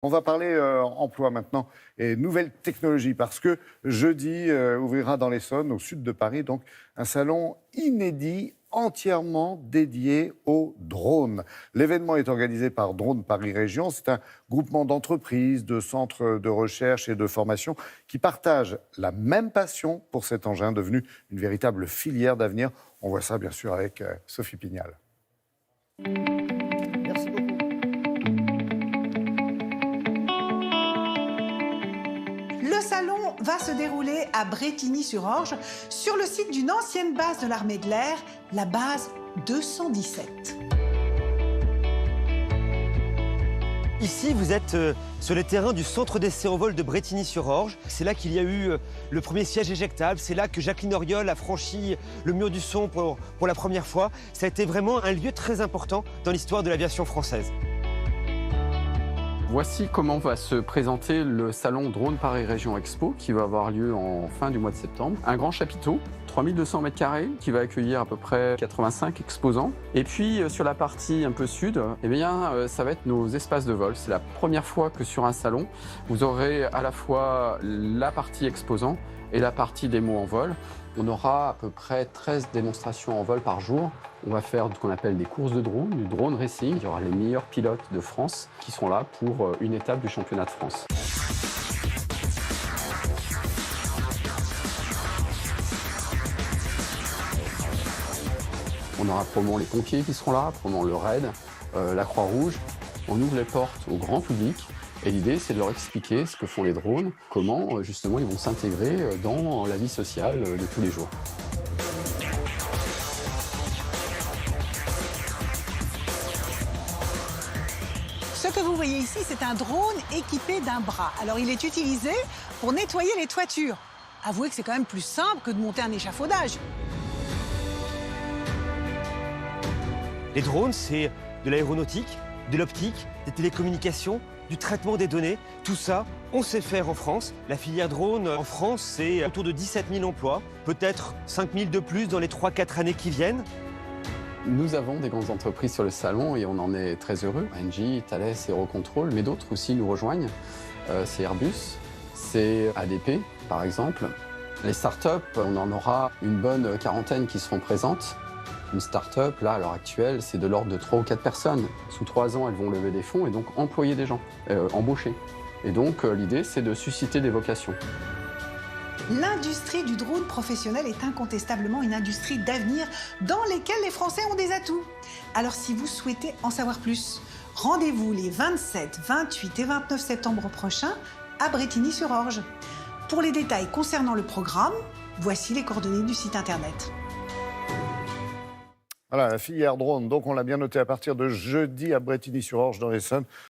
On va parler emploi maintenant et nouvelles technologies parce que jeudi ouvrira dans l'Essonne, au sud de Paris, donc un salon inédit entièrement dédié aux drones. L'événement est organisé par Drone Paris Région. C'est un groupement d'entreprises, de centres de recherche et de formation qui partagent la même passion pour cet engin devenu une véritable filière d'avenir. On voit ça bien sûr avec Sophie Pignal. Merci beaucoup. Le salon va se dérouler à Brétigny-sur-Orge, sur le site d'une ancienne base de l'armée de l'air, la base 217. Ici, vous êtes sur les terrains du centre d'essai au vol de Brétigny-sur-Orge. C'est là qu'il y a eu le premier siège éjectable. C'est là que Jacqueline Auriol a franchi le mur du son pour la première fois. Ça a été vraiment un lieu très important dans l'histoire de l'aviation française. Voici comment va se présenter le salon Drone Paris Région Expo qui va avoir lieu en fin du mois de septembre. Un grand chapiteau, 3200 m² qui va accueillir à peu près 85 exposants. Et puis sur la partie un peu sud, ça va être nos espaces de vol. C'est la première fois que sur un salon, vous aurez à la fois la partie exposant et la partie démo en vol. On aura à peu près 13 démonstrations en vol par jour. On va faire ce qu'on appelle des courses de drone, du drone racing. Il y aura les meilleurs pilotes de France qui sont là pour une étape du championnat de France. On aura probablement les pompiers qui seront là, probablement le RAID, la Croix-Rouge. On ouvre les portes au grand public. Et l'idée, c'est de leur expliquer ce que font les drones, comment justement ils vont s'intégrer dans la vie sociale de tous les jours. Ce que vous voyez ici, c'est un drone équipé d'un bras. Alors, il est utilisé pour nettoyer les toitures. Avouez que c'est quand même plus simple que de monter un échafaudage. Les drones, c'est de l'aéronautique, de l'optique, des télécommunications, du traitement des données. Tout ça, on sait faire en France. La filière drone en France, c'est autour de 17 000 emplois, peut-être 5 000 de plus dans les 3-4 années qui viennent. Nous avons des grandes entreprises sur le salon et on en est très heureux. Engie, Thales, Eurocontrol, mais d'autres aussi nous rejoignent. C'est Airbus, c'est ADP par exemple. Les startups, on en aura une bonne quarantaine qui seront présentes. Une start-up, là, à l'heure actuelle, c'est de l'ordre de 3 ou 4 personnes. Sous 3 ans, elles vont lever des fonds et donc employer des gens, embaucher. Et donc, l'idée, c'est de susciter des vocations. L'industrie du drone professionnel est incontestablement une industrie d'avenir dans laquelle les Français ont des atouts. Alors, si vous souhaitez en savoir plus, rendez-vous les 27, 28 et 29 septembre prochains à Brétigny-sur-Orge. Pour les détails concernant le programme, voici les coordonnées du site internet. Voilà, la filière drone, donc on l'a bien noté à partir de jeudi à Brétigny-sur-Orge dans l'Essonne.